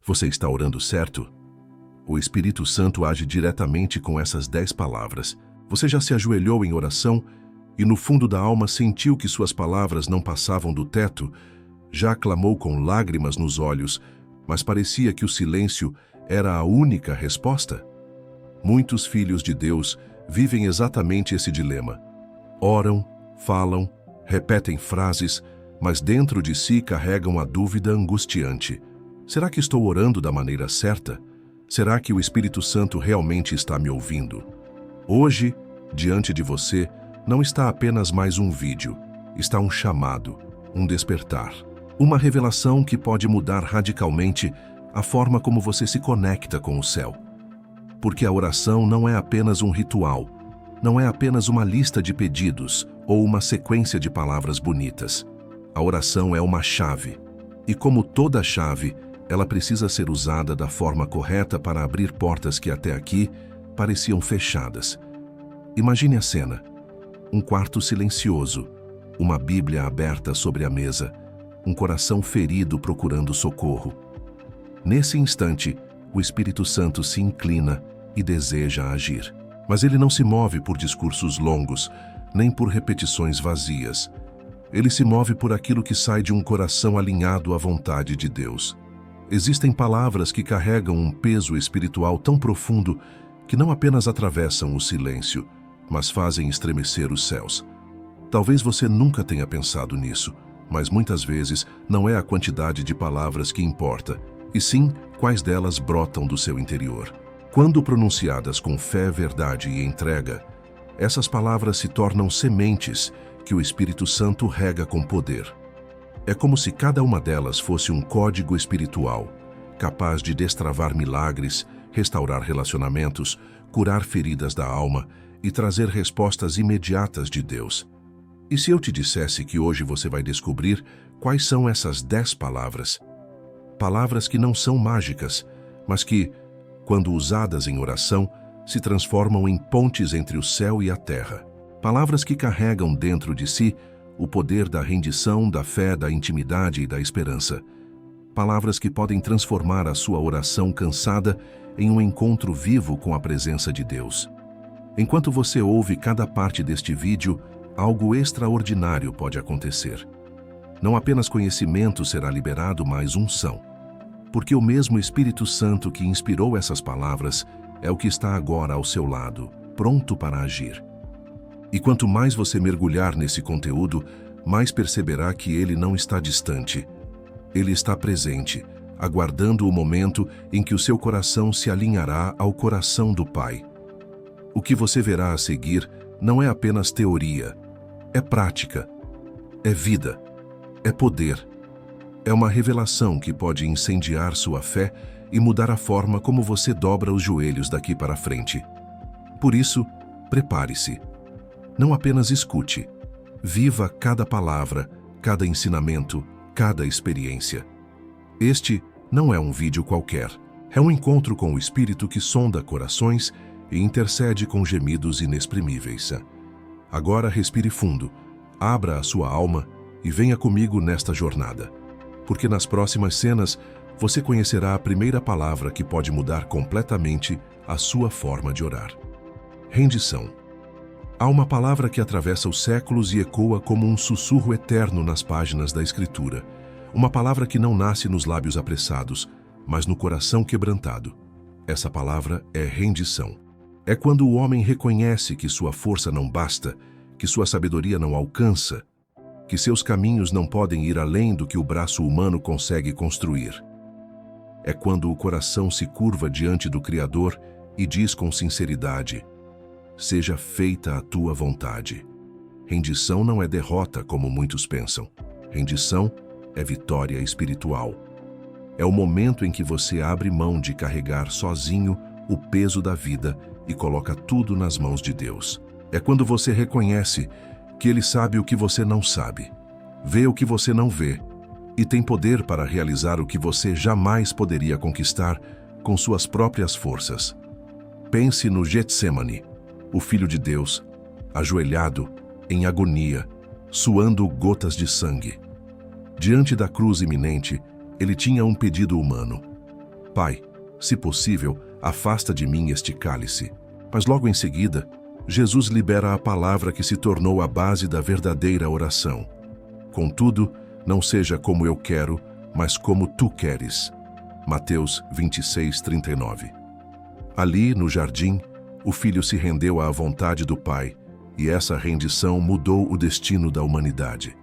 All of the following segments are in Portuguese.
Você está orando certo? O Espírito Santo age diretamente com essas 10 palavras. Você já se ajoelhou em oração e no fundo da alma sentiu que suas palavras não passavam do teto? Já clamou com lágrimas nos olhos, mas parecia que o silêncio era a única resposta? Muitos filhos de Deus vivem exatamente esse dilema. Oram, falam, repetem frases, mas dentro de si carregam a dúvida angustiante. Será que estou orando da maneira certa? Será que o Espírito Santo realmente está me ouvindo? Hoje, diante de você, não está apenas mais um vídeo, está um chamado, um despertar. Uma revelação que pode mudar radicalmente a forma como você se conecta com o céu. Porque a oração não é apenas um ritual, não é apenas uma lista de pedidos ou uma sequência de palavras bonitas. A oração é uma chave, e como toda chave, ela precisa ser usada da forma correta para abrir portas que até aqui pareciam fechadas. Imagine a cena. Um quarto silencioso, uma Bíblia aberta sobre a mesa, um coração ferido procurando socorro. Nesse instante, o Espírito Santo se inclina e deseja agir. Mas ele não se move por discursos longos, nem por repetições vazias. Ele se move por aquilo que sai de um coração alinhado à vontade de Deus. Existem palavras que carregam um peso espiritual tão profundo que não apenas atravessam o silêncio, mas fazem estremecer os céus. Talvez você nunca tenha pensado nisso, mas muitas vezes não é a quantidade de palavras que importa, e sim quais delas brotam do seu interior. Quando pronunciadas com fé, verdade e entrega, essas palavras se tornam sementes que o Espírito Santo rega com poder. É como se cada uma delas fosse um código espiritual, capaz de destravar milagres, restaurar relacionamentos, curar feridas da alma e trazer respostas imediatas de Deus. E se eu te dissesse que hoje você vai descobrir quais são essas 10 palavras? Palavras que não são mágicas, mas que, quando usadas em oração, se transformam em pontes entre o céu e a terra. Palavras que carregam dentro de si o poder da rendição, da fé, da intimidade e da esperança. Palavras que podem transformar a sua oração cansada em um encontro vivo com a presença de Deus. Enquanto você ouve cada parte deste vídeo, algo extraordinário pode acontecer. Não apenas conhecimento será liberado, mas unção. Porque o mesmo Espírito Santo que inspirou essas palavras é o que está agora ao seu lado, pronto para agir. E quanto mais você mergulhar nesse conteúdo, mais perceberá que ele não está distante. Ele está presente, aguardando o momento em que o seu coração se alinhará ao coração do Pai. O que você verá a seguir não é apenas teoria, é prática, é vida, é poder. É uma revelação que pode incendiar sua fé e mudar a forma como você dobra os joelhos daqui para frente. Por isso, prepare-se. Não apenas escute, viva cada palavra, cada ensinamento, cada experiência. Este não é um vídeo qualquer, é um encontro com o Espírito que sonda corações e intercede com gemidos inexprimíveis. Agora respire fundo, abra a sua alma e venha comigo nesta jornada, porque nas próximas cenas você conhecerá a primeira palavra que pode mudar completamente a sua forma de orar. Rendição. Há uma palavra que atravessa os séculos e ecoa como um sussurro eterno nas páginas da Escritura. Uma palavra que não nasce nos lábios apressados, mas no coração quebrantado. Essa palavra é rendição. É quando o homem reconhece que sua força não basta, que sua sabedoria não alcança, que seus caminhos não podem ir além do que o braço humano consegue construir. É quando o coração se curva diante do Criador e diz com sinceridade: seja feita a tua vontade. Rendição não é derrota, como muitos pensam. Rendição é vitória espiritual. É o momento em que você abre mão de carregar sozinho o peso da vida e coloca tudo nas mãos de Deus. É quando você reconhece que Ele sabe o que você não sabe, vê o que você não vê e tem poder para realizar o que você jamais poderia conquistar com suas próprias forças. Pense no Getsêmani, o Filho de Deus, ajoelhado, em agonia, suando gotas de sangue. Diante da cruz iminente, ele tinha um pedido humano: Pai, se possível, afasta de mim este cálice. Mas logo em seguida, Jesus libera a palavra que se tornou a base da verdadeira oração. Contudo, não seja como eu quero, mas como tu queres. Mateus 26:39. Ali, no jardim, o filho se rendeu à vontade do Pai, e essa rendição mudou o destino da humanidade.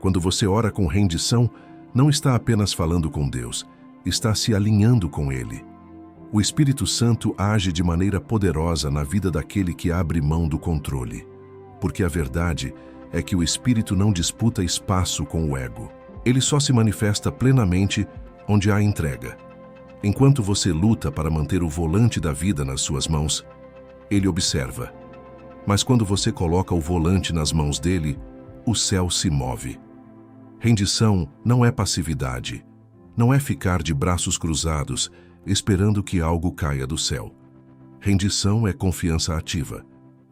Quando você ora com rendição, não está apenas falando com Deus, está se alinhando com Ele. O Espírito Santo age de maneira poderosa na vida daquele que abre mão do controle. Porque a verdade é que o Espírito não disputa espaço com o ego. Ele só se manifesta plenamente onde há entrega. Enquanto você luta para manter o volante da vida nas suas mãos, Ele observa. Mas quando você coloca o volante nas mãos dele, o céu se move. Rendição não é passividade, não é ficar de braços cruzados, esperando que algo caia do céu. Rendição é confiança ativa,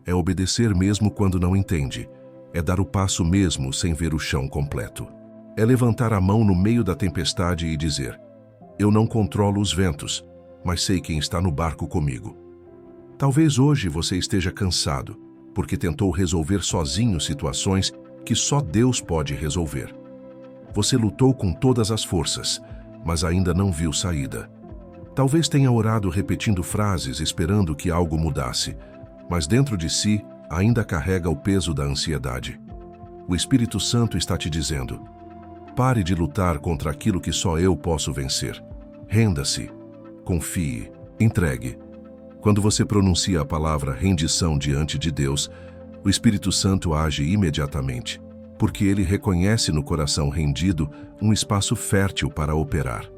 é obedecer mesmo quando não entende, é dar o passo mesmo sem ver o chão completo. É levantar a mão no meio da tempestade e dizer: eu não controlo os ventos, mas sei quem está no barco comigo. Talvez hoje você esteja cansado, porque tentou resolver sozinho situações que só Deus pode resolver. Você lutou com todas as forças, mas ainda não viu saída. Talvez tenha orado repetindo frases esperando que algo mudasse, mas dentro de si ainda carrega o peso da ansiedade. O Espírito Santo está te dizendo: pare de lutar contra aquilo que só eu posso vencer. Renda-se, confie, entregue. Quando você pronuncia a palavra rendição diante de Deus, o Espírito Santo age imediatamente, porque ele reconhece no coração rendido um espaço fértil para operar.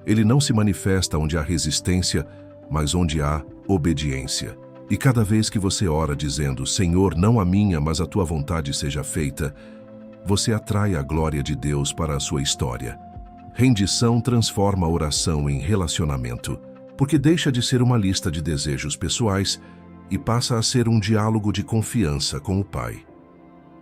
Ele não se manifesta onde há resistência, mas onde há obediência. E cada vez que você ora dizendo: Senhor, não a minha, mas a tua vontade seja feita, você atrai a glória de Deus para a sua história. Rendição transforma a oração em relacionamento, porque deixa de ser uma lista de desejos pessoais e passa a ser um diálogo de confiança com o Pai.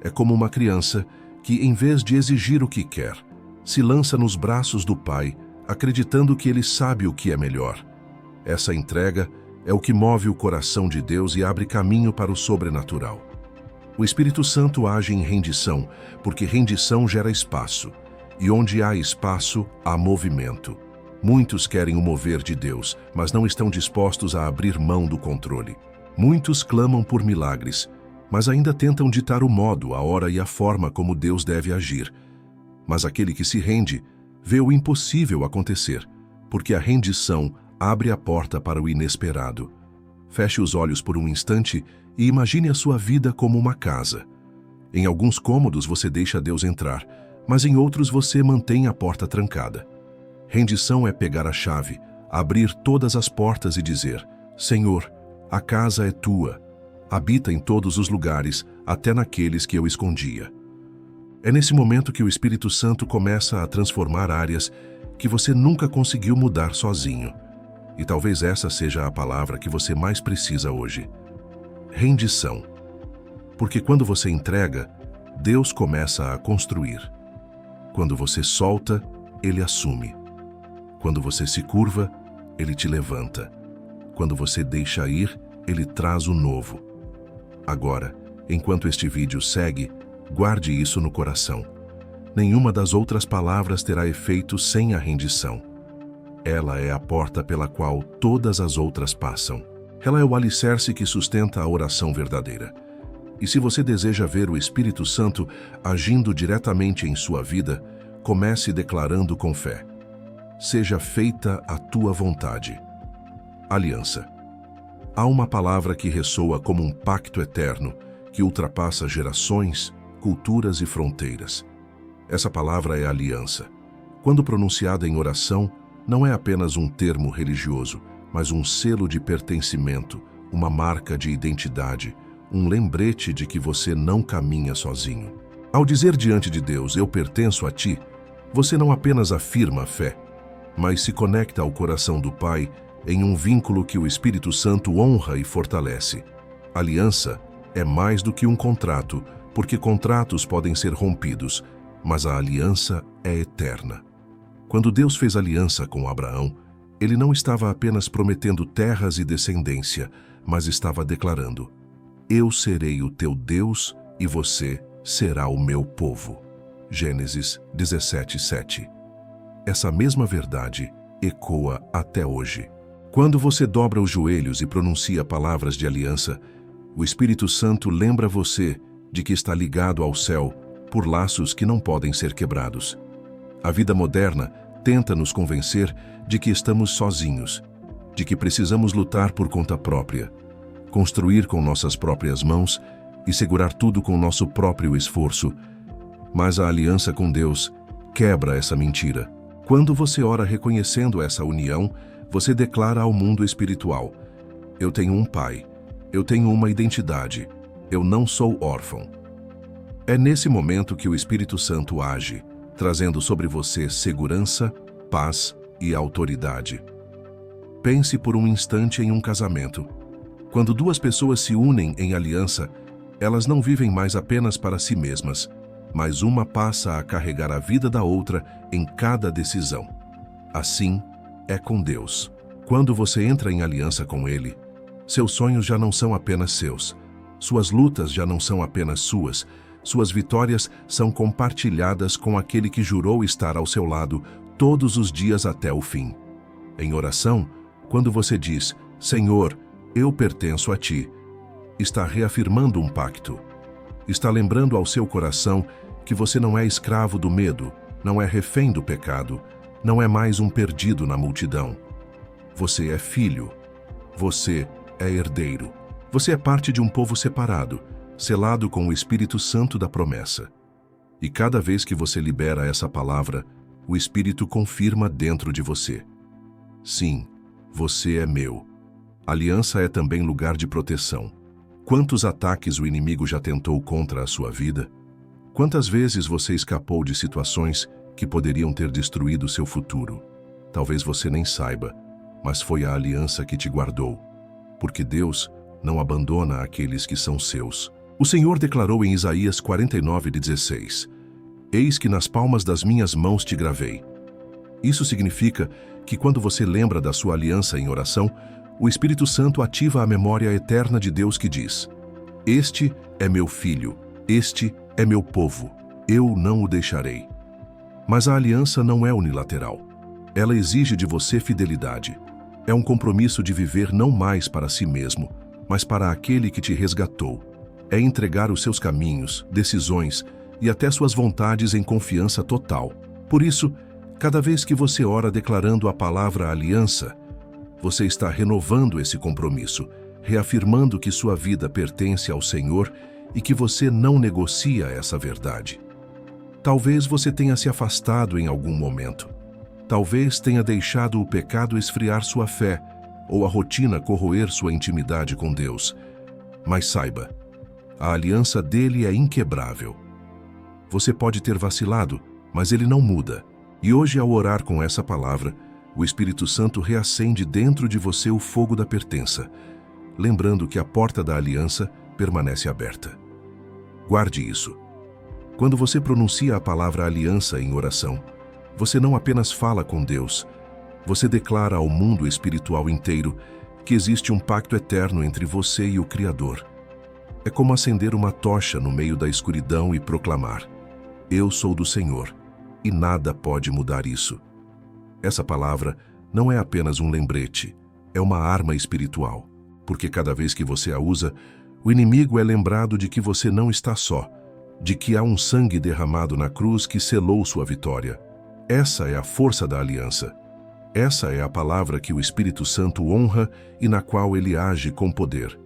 É como uma criança que, em vez de exigir o que quer, se lança nos braços do Pai, acreditando que Ele sabe o que é melhor. Essa entrega é o que move o coração de Deus e abre caminho para o sobrenatural. O Espírito Santo age em rendição, porque rendição gera espaço, e onde há espaço, há movimento. Muitos querem o mover de Deus, mas não estão dispostos a abrir mão do controle. Muitos clamam por milagres, mas ainda tentam ditar o modo, a hora e a forma como Deus deve agir. Mas aquele que se rende vê o impossível acontecer, porque a rendição abre a porta para o inesperado. Feche os olhos por um instante e imagine a sua vida como uma casa. Em alguns cômodos você deixa Deus entrar, mas em outros você mantém a porta trancada. Rendição é pegar a chave, abrir todas as portas e dizer: Senhor, a casa é tua. Habita em todos os lugares, até naqueles que eu escondia. É nesse momento que o Espírito Santo começa a transformar áreas que você nunca conseguiu mudar sozinho. E talvez essa seja a palavra que você mais precisa hoje. Rendição. Porque quando você entrega, Deus começa a construir. Quando você solta, Ele assume. Quando você se curva, Ele te levanta. Quando você deixa ir, Ele traz o novo. Agora, enquanto este vídeo segue, guarde isso no coração. Nenhuma das outras palavras terá efeito sem a rendição. Ela é a porta pela qual todas as outras passam. Ela é o alicerce que sustenta a oração verdadeira. E se você deseja ver o Espírito Santo agindo diretamente em sua vida, comece declarando com fé: seja feita a tua vontade. Aliança. Há uma palavra que ressoa como um pacto eterno, que ultrapassa gerações, culturas e fronteiras. Essa palavra é aliança. Quando pronunciada em oração, não é apenas um termo religioso, mas um selo de pertencimento, uma marca de identidade, um lembrete de que você não caminha sozinho. Ao dizer diante de Deus: eu pertenço a ti, você não apenas afirma a fé, mas se conecta ao coração do Pai em um vínculo que o Espírito Santo honra e fortalece. Aliança é mais do que um contrato, porque contratos podem ser rompidos, mas a aliança é eterna. Quando Deus fez aliança com Abraão, Ele não estava apenas prometendo terras e descendência, mas estava declarando: eu serei o teu Deus e você será o meu povo. Gênesis 17:7. Essa mesma verdade ecoa até hoje. Quando você dobra os joelhos e pronuncia palavras de aliança, o Espírito Santo lembra você de que está ligado ao céu por laços que não podem ser quebrados. A vida moderna tenta nos convencer de que estamos sozinhos, de que precisamos lutar por conta própria, construir com nossas próprias mãos e segurar tudo com nosso próprio esforço. Mas a aliança com Deus quebra essa mentira. Quando você ora reconhecendo essa união, você declara ao mundo espiritual: eu tenho um pai, eu tenho uma identidade, eu não sou órfão. É nesse momento que o Espírito Santo age, trazendo sobre você segurança, paz e autoridade. Pense por um instante em um casamento. Quando duas pessoas se unem em aliança, elas não vivem mais apenas para si mesmas, mas uma passa a carregar a vida da outra em cada decisão. Assim é com Deus. Quando você entra em aliança com Ele, seus sonhos já não são apenas seus, suas lutas já não são apenas suas vitórias são compartilhadas com aquele que jurou estar ao seu lado todos os dias até o fim. Em oração, quando você diz: Senhor, eu pertenço a Ti, está reafirmando um pacto. Está lembrando ao seu coração que você não é escravo do medo, não é refém do pecado, não é mais um perdido na multidão. Você é filho. Você é herdeiro. Você é parte de um povo separado, selado com o Espírito Santo da promessa. E cada vez que você libera essa palavra, o Espírito confirma dentro de você: sim, você é meu. Aliança é também lugar de proteção. Quantos ataques o inimigo já tentou contra a sua vida? Quantas vezes você escapou de situações que poderiam ter destruído seu futuro? Talvez você nem saiba, mas foi a aliança que te guardou. Porque Deus não abandona aqueles que são seus. O Senhor declarou em Isaías 49:16: Eis que nas palmas das minhas mãos te gravei. Isso significa que quando você lembra da sua aliança em oração, o Espírito Santo ativa a memória eterna de Deus que diz: Este é meu filho, este é meu povo, eu não o deixarei. Mas a aliança não é unilateral. Ela exige de você fidelidade. É um compromisso de viver não mais para si mesmo, mas para aquele que te resgatou. É entregar os seus caminhos, decisões e até suas vontades em confiança total. Por isso, cada vez que você ora declarando a palavra aliança, você está renovando esse compromisso, reafirmando que sua vida pertence ao Senhor e que você não negocia essa verdade. Talvez você tenha se afastado em algum momento. Talvez tenha deixado o pecado esfriar sua fé ou a rotina corroer sua intimidade com Deus. Mas saiba, a aliança dele é inquebrável. Você pode ter vacilado, mas ele não muda. E hoje, ao orar com essa palavra, o Espírito Santo reacende dentro de você o fogo da pertença, lembrando que a porta da aliança permanece aberta. Guarde isso. Quando você pronuncia a palavra aliança em oração, você não apenas fala com Deus, você declara ao mundo espiritual inteiro que existe um pacto eterno entre você e o Criador. É como acender uma tocha no meio da escuridão e proclamar: Eu sou do Senhor, e nada pode mudar isso. Essa palavra não é apenas um lembrete, é uma arma espiritual, porque cada vez que você a usa, o inimigo é lembrado de que você não está só, de que há um sangue derramado na cruz que selou sua vitória. Essa é a força da aliança. Essa é a palavra que o Espírito Santo honra e na qual ele age com poder.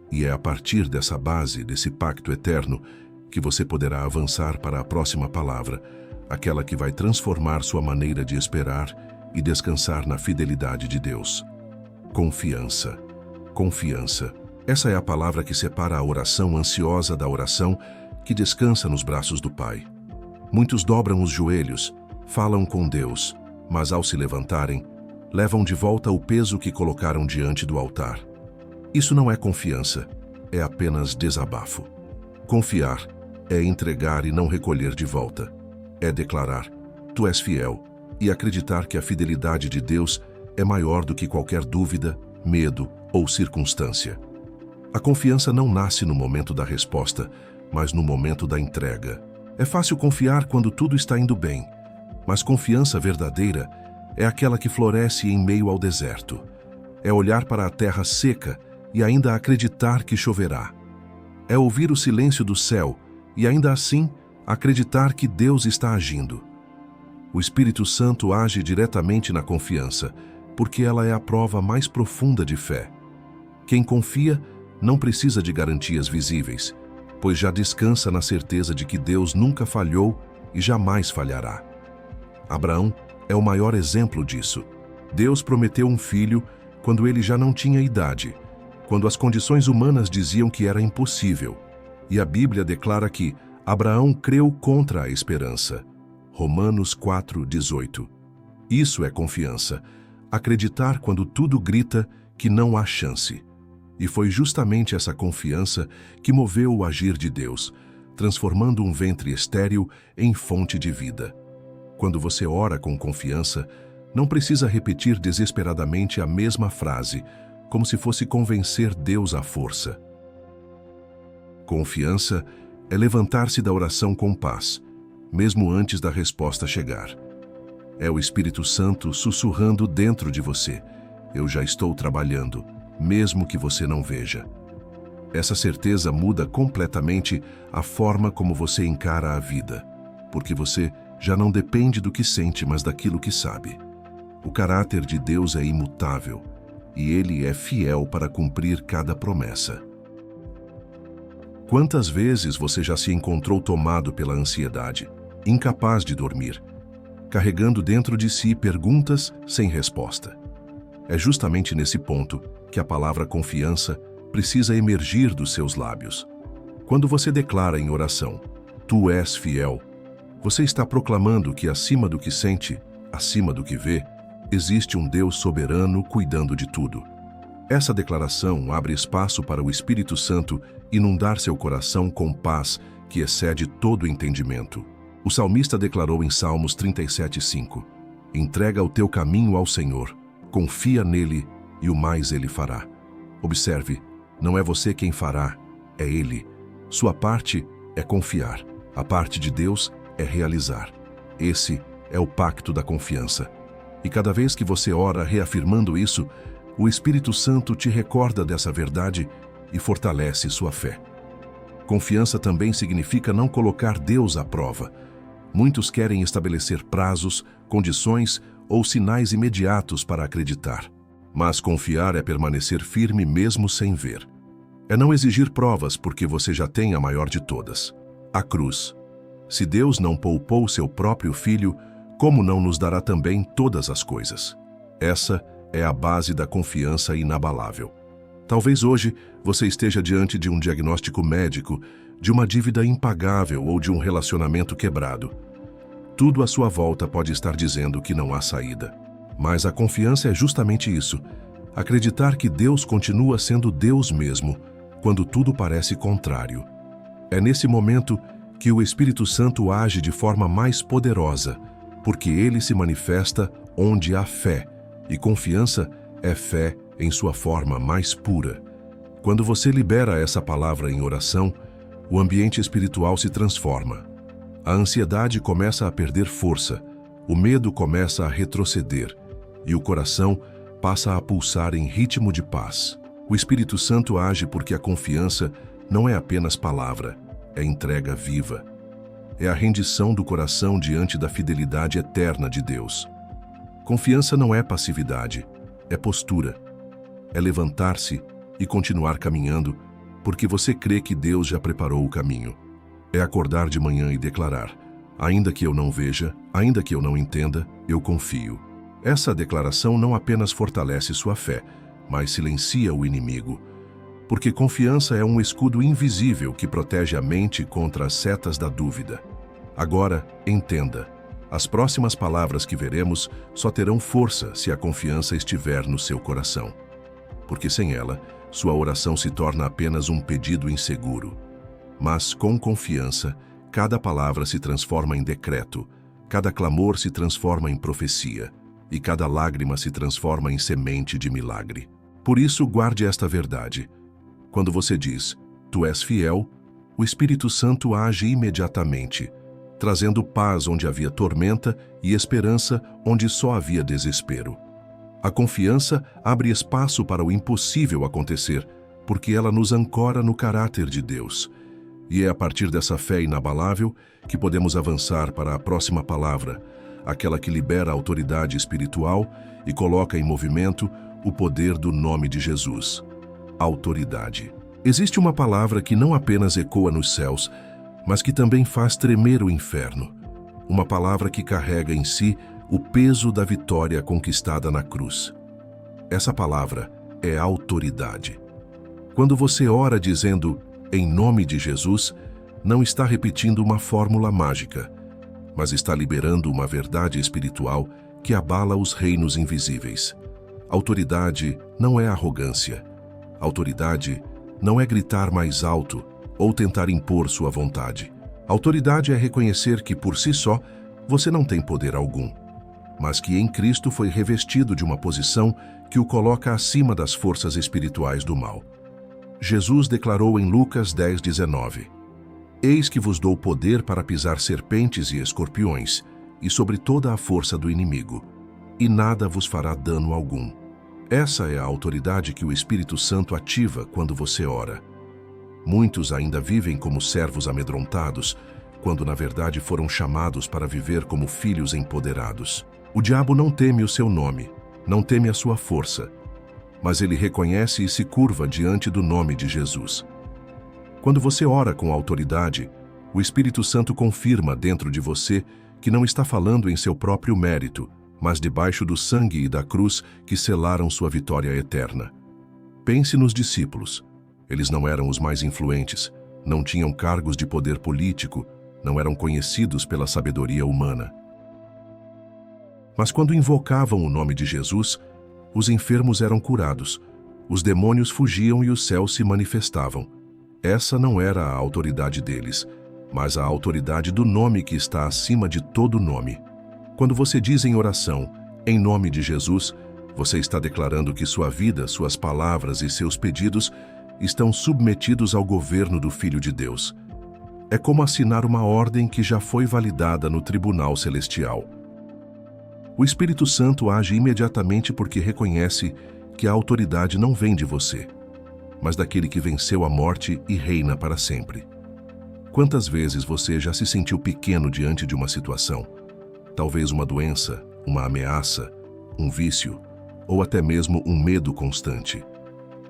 E é a partir dessa base, desse pacto eterno, que você poderá avançar para a próxima palavra, aquela que vai transformar sua maneira de esperar e descansar na fidelidade de Deus. Confiança. Confiança. Essa é a palavra que separa a oração ansiosa da oração que descansa nos braços do Pai. Muitos dobram os joelhos, falam com Deus, mas ao se levantarem, levam de volta o peso que colocaram diante do altar. Isso não é confiança, é apenas desabafo. Confiar é entregar e não recolher de volta. É declarar: Tu és fiel, e acreditar que a fidelidade de Deus é maior do que qualquer dúvida, medo ou circunstância. A confiança não nasce no momento da resposta, mas no momento da entrega. É fácil confiar quando tudo está indo bem, mas confiança verdadeira é aquela que floresce em meio ao deserto. É olhar para a terra seca e ainda acreditar que choverá. É ouvir o silêncio do céu e ainda assim acreditar que Deus está agindo. O Espírito Santo age diretamente na confiança, porque ela é a prova mais profunda de fé. Quem confia não precisa de garantias visíveis, pois já descansa na certeza de que Deus nunca falhou e jamais falhará. Abraão é o maior exemplo disso. Deus prometeu um filho quando ele já não tinha idade, quando as condições humanas diziam que era impossível. E a Bíblia declara que Abraão creu contra a esperança. Romanos 4:18. Isso é confiança, acreditar quando tudo grita que não há chance. E foi justamente essa confiança que moveu o agir de Deus, transformando um ventre estéril em fonte de vida. Quando você ora com confiança, não precisa repetir desesperadamente a mesma frase, como se fosse convencer Deus à força. Confiança é levantar-se da oração com paz, mesmo antes da resposta chegar. É o Espírito Santo sussurrando dentro de você: eu já estou trabalhando, mesmo que você não veja. Essa certeza muda completamente a forma como você encara a vida, porque você já não depende do que sente, mas daquilo que sabe. O caráter de Deus é imutável, e Ele é fiel para cumprir cada promessa. Quantas vezes você já se encontrou tomado pela ansiedade, incapaz de dormir, carregando dentro de si perguntas sem resposta? É justamente nesse ponto que a palavra confiança precisa emergir dos seus lábios. Quando você declara em oração, "Tu és fiel", você está proclamando que acima do que sente, acima do que vê, existe um Deus soberano cuidando de tudo. Essa declaração abre espaço para o Espírito Santo inundar seu coração com paz que excede todo entendimento. O salmista declarou em Salmos 37:5: "Entrega o teu caminho ao Senhor, confia nele e o mais ele fará." Observe, não é você quem fará, é ele. Sua parte é confiar, a parte de Deus é realizar. Esse é o pacto da confiança. E cada vez que você ora reafirmando isso, o Espírito Santo te recorda dessa verdade e fortalece sua fé. Confiança também significa não colocar Deus à prova. Muitos querem estabelecer prazos, condições ou sinais imediatos para acreditar. Mas confiar é permanecer firme mesmo sem ver. É não exigir provas porque você já tem a maior de todas: a cruz. Se Deus não poupou seu próprio filho, como não nos dará também todas as coisas? Essa é a base da confiança inabalável. Talvez hoje você esteja diante de um diagnóstico médico, de uma dívida impagável ou de um relacionamento quebrado. Tudo à sua volta pode estar dizendo que não há saída. Mas a confiança é justamente isso: acreditar que Deus continua sendo Deus mesmo, quando tudo parece contrário. É nesse momento que o Espírito Santo age de forma mais poderosa, porque ele se manifesta onde há fé, e confiança é fé em sua forma mais pura. Quando você libera essa palavra em oração, o ambiente espiritual se transforma. A ansiedade começa a perder força, o medo começa a retroceder, e o coração passa a pulsar em ritmo de paz. O Espírito Santo age porque a confiança não é apenas palavra, é entrega viva. É a rendição do coração diante da fidelidade eterna de Deus. Confiança não é passividade, é postura. É levantar-se e continuar caminhando, porque você crê que Deus já preparou o caminho. É acordar de manhã e declarar: ainda que eu não veja, ainda que eu não entenda, eu confio. Essa declaração não apenas fortalece sua fé, mas silencia o inimigo. Porque confiança é um escudo invisível que protege a mente contra as setas da dúvida. Agora, entenda: as próximas palavras que veremos só terão força se a confiança estiver no seu coração. Porque sem ela, sua oração se torna apenas um pedido inseguro. Mas com confiança, cada palavra se transforma em decreto, cada clamor se transforma em profecia. e cada lágrima se transforma em semente de milagre. Por isso, guarde esta verdade. Quando você diz, "Tu és fiel", o Espírito Santo age imediatamente, trazendo paz onde havia tormenta e esperança onde só havia desespero. A confiança abre espaço para o impossível acontecer, porque ela nos ancora no caráter de Deus. E é a partir dessa fé inabalável que podemos avançar para a próxima palavra, aquela que libera a autoridade espiritual e coloca em movimento o poder do nome de Jesus. Autoridade. Existe uma palavra que não apenas ecoa nos céus, mas que também faz tremer o inferno. Uma palavra que carrega em si o peso da vitória conquistada na cruz. Essa palavra é autoridade. Quando você ora dizendo, "Em nome de Jesus", não está repetindo uma fórmula mágica, mas está liberando uma verdade espiritual que abala os reinos invisíveis. Autoridade não é arrogância. Autoridade não é gritar mais alto ou tentar impor sua vontade. Autoridade é reconhecer que, por si só, você não tem poder algum, mas que em Cristo foi revestido de uma posição que o coloca acima das forças espirituais do mal. Jesus declarou em Lucas 10:19, "Eis que vos dou poder para pisar serpentes e escorpiões, e sobre toda a força do inimigo, e nada vos fará dano algum." Essa é a autoridade que o Espírito Santo ativa quando você ora. Muitos ainda vivem como servos amedrontados, quando na verdade foram chamados para viver como filhos empoderados. O diabo não teme o seu nome, não teme a sua força, mas ele reconhece e se curva diante do nome de Jesus. Quando você ora com autoridade, o Espírito Santo confirma dentro de você que não está falando em seu próprio mérito, mas debaixo do sangue e da cruz que selaram sua vitória eterna. Pense nos discípulos. Eles não eram os mais influentes, não tinham cargos de poder político, não eram conhecidos pela sabedoria humana. Mas quando invocavam o nome de Jesus, os enfermos eram curados, os demônios fugiam e os céus se manifestavam. Essa não era a autoridade deles, mas a autoridade do nome que está acima de todo nome. Quando você diz em oração, "Em nome de Jesus", você está declarando que sua vida, suas palavras e seus pedidos estão submetidos ao governo do Filho de Deus. É como assinar uma ordem que já foi validada no tribunal celestial. O Espírito Santo age imediatamente porque reconhece que a autoridade não vem de você, mas daquele que venceu a morte e reina para sempre. Quantas vezes você já se sentiu pequeno diante de uma situação? Talvez uma doença, uma ameaça, um vício, ou até mesmo um medo constante.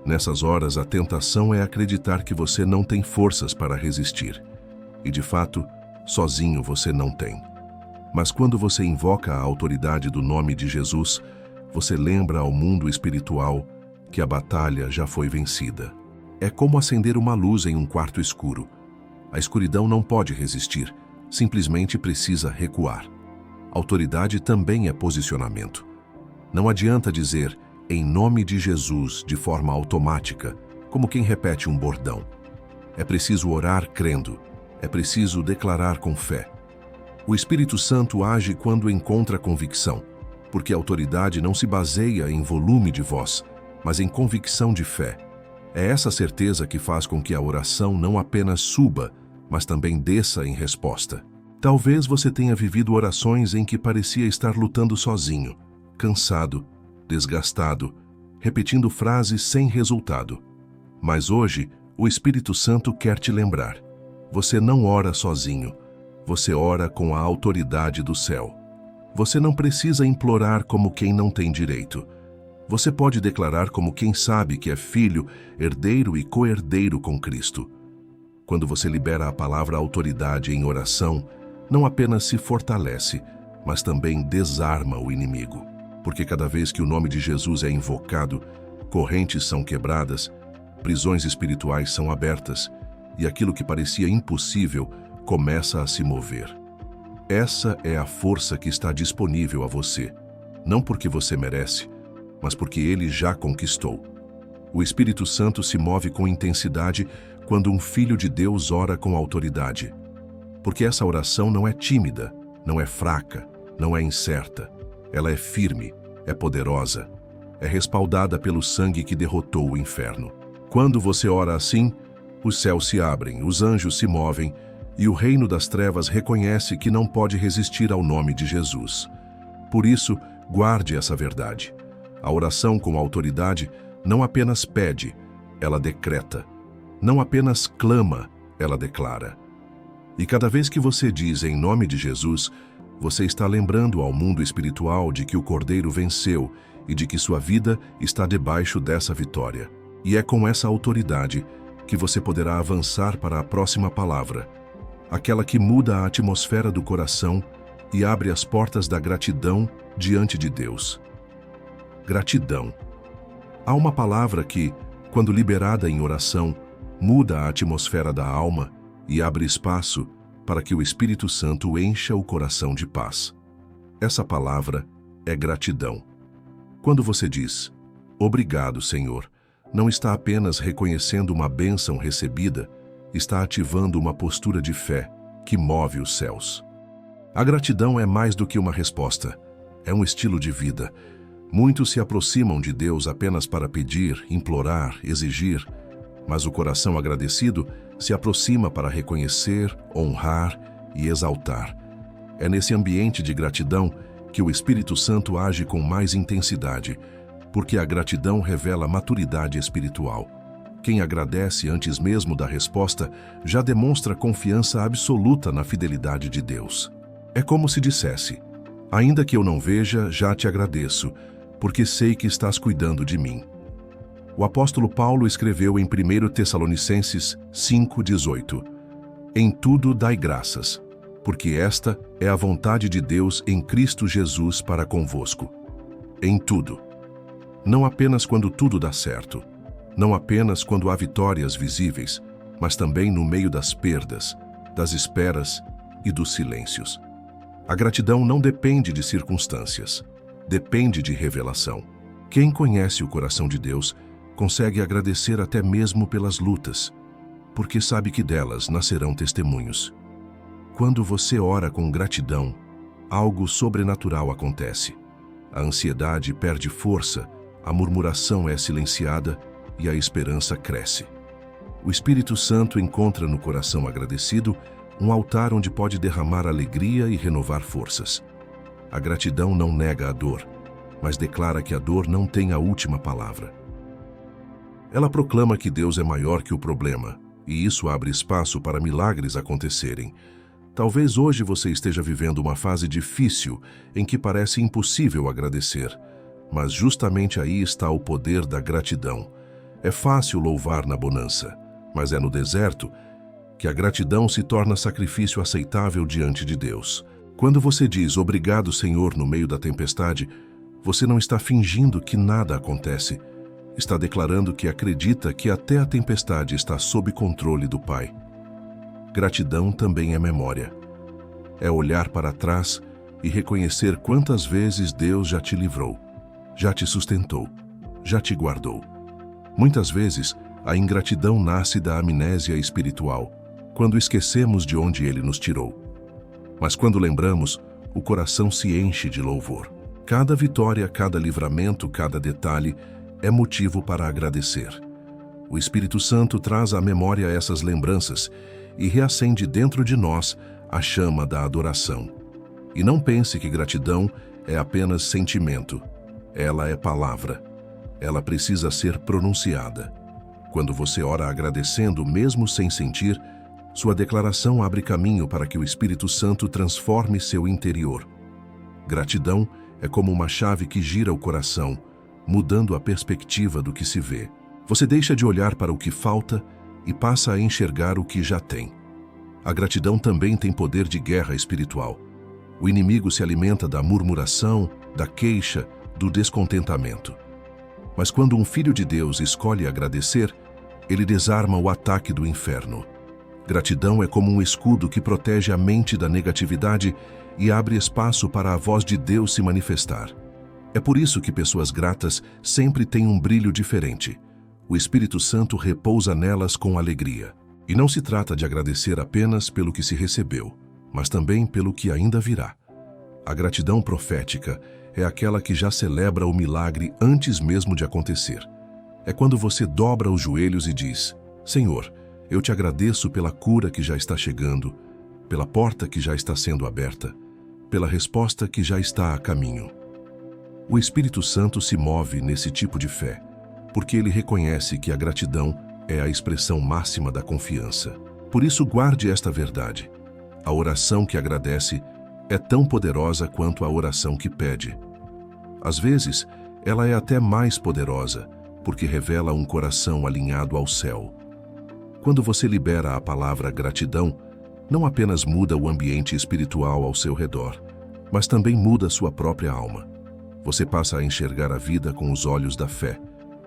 Nessas horas, a tentação é acreditar que você não tem forças para resistir. E, de fato, sozinho você não tem. Mas quando você invoca a autoridade do nome de Jesus, você lembra ao mundo espiritual que a batalha já foi vencida. É como acender uma luz em um quarto escuro. A escuridão não pode resistir, simplesmente precisa recuar. Autoridade também é posicionamento. Não adianta dizer "em nome de Jesus" de forma automática, como quem repete um bordão. É preciso orar crendo, é preciso declarar com fé. O Espírito Santo age quando encontra convicção, porque a autoridade não se baseia em volume de voz, mas em convicção de fé. É essa certeza que faz com que a oração não apenas suba, mas também desça em resposta. Talvez você tenha vivido orações em que parecia estar lutando sozinho, cansado, desgastado, repetindo frases sem resultado. Mas hoje, o Espírito Santo quer te lembrar. Você não ora sozinho, você ora com a autoridade do céu. Você não precisa implorar como quem não tem direito. Você pode declarar como quem sabe que é filho, herdeiro e co-herdeiro com Cristo. Quando você libera a palavra autoridade em oração, não apenas se fortalece, mas também desarma o inimigo. Porque cada vez que o nome de Jesus é invocado, correntes são quebradas, prisões espirituais são abertas, e aquilo que parecia impossível começa a se mover. Essa é a força que está disponível a você, não porque você merece, mas porque Ele já conquistou. O Espírito Santo se move com intensidade quando um filho de Deus ora com autoridade. Porque essa oração não é tímida, não é fraca, não é incerta. Ela é firme, é poderosa, é respaldada pelo sangue que derrotou o inferno. Quando você ora assim, os céus se abrem, os anjos se movem e o reino das trevas reconhece que não pode resistir ao nome de Jesus. Por isso, guarde essa verdade. A oração com autoridade não apenas pede, ela decreta. Não apenas clama, ela declara. E cada vez que você diz em nome de Jesus, você está lembrando ao mundo espiritual de que o Cordeiro venceu e de que sua vida está debaixo dessa vitória. E é com essa autoridade que você poderá avançar para a próxima palavra, aquela que muda a atmosfera do coração e abre as portas da gratidão diante de Deus. Gratidão. Há uma palavra que, quando liberada em oração, muda a atmosfera da alma e abre espaço para que o Espírito Santo encha o coração de paz. Essa palavra é gratidão. Quando você diz, obrigado, Senhor, não está apenas reconhecendo uma bênção recebida, está ativando uma postura de fé que move os céus. A gratidão é mais do que uma resposta, é um estilo de vida. Muitos se aproximam de Deus apenas para pedir, implorar, exigir, mas o coração agradecido se aproxima para reconhecer, honrar e exaltar. É nesse ambiente de gratidão que o Espírito Santo age com mais intensidade, porque a gratidão revela maturidade espiritual. Quem agradece antes mesmo da resposta já demonstra confiança absoluta na fidelidade de Deus. É como se dissesse, ainda que eu não veja, já te agradeço, porque sei que estás cuidando de mim. O apóstolo Paulo escreveu em 1 Tessalonicenses 5,18: Em tudo dai graças, porque esta é a vontade de Deus em Cristo Jesus para convosco. Em tudo. Não apenas quando tudo dá certo, não apenas quando há vitórias visíveis, mas também no meio das perdas, das esperas e dos silêncios. A gratidão não depende de circunstâncias, depende de revelação. Quem conhece o coração de Deus consegue agradecer até mesmo pelas lutas, porque sabe que delas nascerão testemunhos. Quando você ora com gratidão, algo sobrenatural acontece. A ansiedade perde força, a murmuração é silenciada e a esperança cresce. O Espírito Santo encontra no coração agradecido um altar onde pode derramar alegria e renovar forças. A gratidão não nega a dor, mas declara que a dor não tem a última palavra. Ela proclama que Deus é maior que o problema, e isso abre espaço para milagres acontecerem. Talvez hoje você esteja vivendo uma fase difícil em que parece impossível agradecer, mas justamente aí está o poder da gratidão. É fácil louvar na bonança, mas é no deserto que a gratidão se torna sacrifício aceitável diante de Deus. Quando você diz obrigado, Senhor, no meio da tempestade, você não está fingindo que nada acontece. Está declarando que acredita que até a tempestade está sob controle do Pai. Gratidão também é memória. É olhar para trás e reconhecer quantas vezes Deus já te livrou, já te sustentou, já te guardou. Muitas vezes, a ingratidão nasce da amnésia espiritual, quando esquecemos de onde Ele nos tirou. Mas quando lembramos, o coração se enche de louvor. Cada vitória, cada livramento, cada detalhe é motivo para agradecer. O Espírito Santo traz à memória essas lembranças e reacende dentro de nós a chama da adoração. E não pense que gratidão é apenas sentimento. Ela é palavra. Ela precisa ser pronunciada. Quando você ora agradecendo, mesmo sem sentir, sua declaração abre caminho para que o Espírito Santo transforme seu interior. Gratidão é como uma chave que gira o coração, mudando a perspectiva do que se vê. Você deixa de olhar para o que falta e passa a enxergar o que já tem. A gratidão também tem poder de guerra espiritual. O inimigo se alimenta da murmuração, da queixa, do descontentamento. Mas quando um filho de Deus escolhe agradecer, ele desarma o ataque do inferno. Gratidão é como um escudo que protege a mente da negatividade e abre espaço para a voz de Deus se manifestar. É por isso que pessoas gratas sempre têm um brilho diferente. O Espírito Santo repousa nelas com alegria. E não se trata de agradecer apenas pelo que se recebeu, mas também pelo que ainda virá. A gratidão profética é aquela que já celebra o milagre antes mesmo de acontecer. É quando você dobra os joelhos e diz: Senhor, eu te agradeço pela cura que já está chegando, pela porta que já está sendo aberta, pela resposta que já está a caminho. O Espírito Santo se move nesse tipo de fé, porque ele reconhece que a gratidão é a expressão máxima da confiança. Por isso, guarde esta verdade. A oração que agradece é tão poderosa quanto a oração que pede. Às vezes, ela é até mais poderosa, porque revela um coração alinhado ao céu. Quando você libera a palavra gratidão, não apenas muda o ambiente espiritual ao seu redor, mas também muda sua própria alma. Você passa a enxergar a vida com os olhos da fé,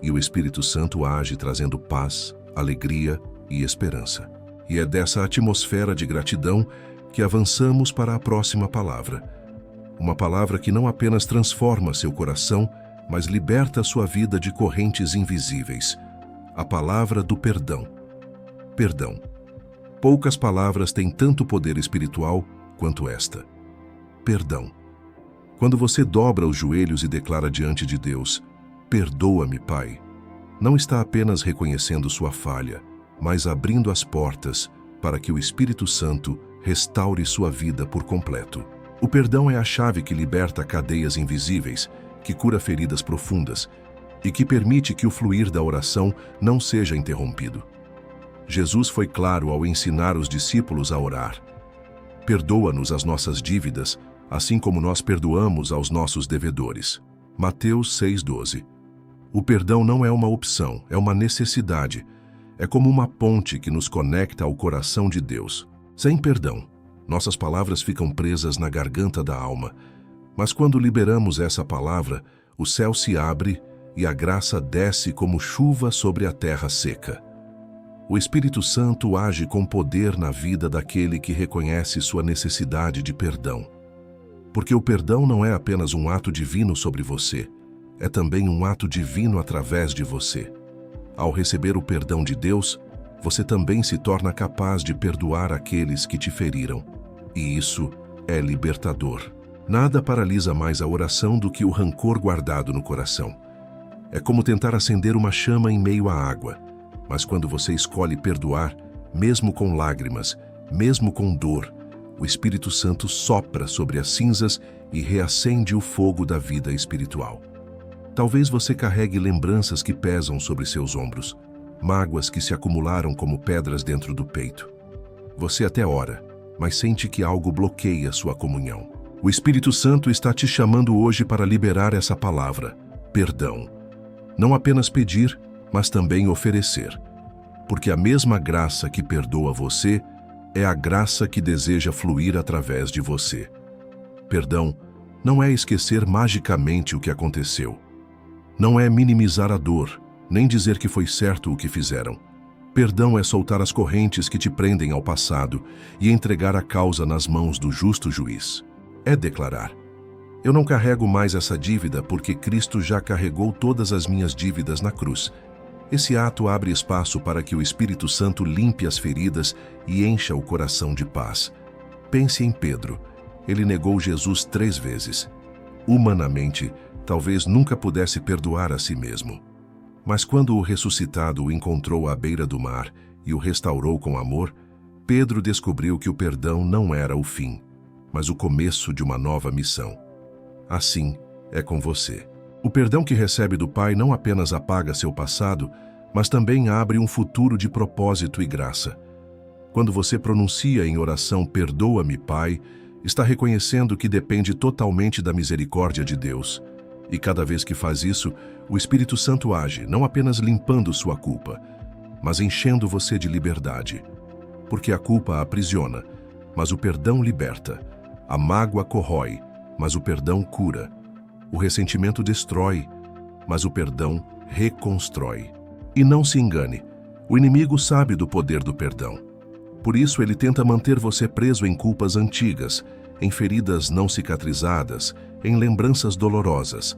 e o Espírito Santo age trazendo paz, alegria e esperança. E é dessa atmosfera de gratidão que avançamos para a próxima palavra. Uma palavra que não apenas transforma seu coração, mas liberta sua vida de correntes invisíveis. A palavra do perdão. Perdão. Poucas palavras têm tanto poder espiritual quanto esta. Perdão. Quando você dobra os joelhos e declara diante de Deus: perdoa-me, Pai, não está apenas reconhecendo sua falha, mas abrindo as portas para que o Espírito Santo restaure sua vida por completo. O perdão é a chave que liberta cadeias invisíveis, que cura feridas profundas e que permite que o fluir da oração não seja interrompido. Jesus foi claro ao ensinar os discípulos a orar: perdoa-nos as nossas dívidas, assim como nós perdoamos aos nossos devedores. Mateus 6,12. O perdão não é uma opção, é uma necessidade. É como uma ponte que nos conecta ao coração de Deus. Sem perdão, nossas palavras ficam presas na garganta da alma. Mas quando liberamos essa palavra, o céu se abre e a graça desce como chuva sobre a terra seca. O Espírito Santo age com poder na vida daquele que reconhece sua necessidade de perdão. Porque o perdão não é apenas um ato divino sobre você, é também um ato divino através de você. Ao receber o perdão de Deus, você também se torna capaz de perdoar aqueles que te feriram. E isso é libertador. Nada paralisa mais a oração do que o rancor guardado no coração. É como tentar acender uma chama em meio à água. Mas quando você escolhe perdoar, mesmo com lágrimas, mesmo com dor, o Espírito Santo sopra sobre as cinzas e reacende o fogo da vida espiritual. Talvez você carregue lembranças que pesam sobre seus ombros, mágoas que se acumularam como pedras dentro do peito. Você até ora, mas sente que algo bloqueia sua comunhão. O Espírito Santo está te chamando hoje para liberar essa palavra, perdão. Não apenas pedir, mas também oferecer. Porque a mesma graça que perdoa você é a graça que deseja fluir através de você. Perdão não é esquecer magicamente o que aconteceu. Não é minimizar a dor, nem dizer que foi certo o que fizeram. Perdão é soltar as correntes que te prendem ao passado e entregar a causa nas mãos do justo juiz. É declarar: eu não carrego mais essa dívida porque Cristo já carregou todas as minhas dívidas na cruz. Esse ato abre espaço para que o Espírito Santo limpe as feridas e encha o coração de paz. Pense em Pedro. Ele negou Jesus 3 vezes. Humanamente, talvez nunca pudesse perdoar a si mesmo. Mas quando o ressuscitado o encontrou à beira do mar e o restaurou com amor, Pedro descobriu que o perdão não era o fim, mas o começo de uma nova missão. Assim é com você. O perdão que recebe do Pai não apenas apaga seu passado, mas também abre um futuro de propósito e graça. Quando você pronuncia em oração "Perdoa-me, Pai", está reconhecendo que depende totalmente da misericórdia de Deus. E cada vez que faz isso, o Espírito Santo age, não apenas limpando sua culpa, mas enchendo você de liberdade. Porque a culpa aprisiona, mas o perdão liberta. A mágoa corrói, mas o perdão cura. O ressentimento destrói, mas o perdão reconstrói. E não se engane, o inimigo sabe do poder do perdão. Por isso ele tenta manter você preso em culpas antigas, em feridas não cicatrizadas, em lembranças dolorosas.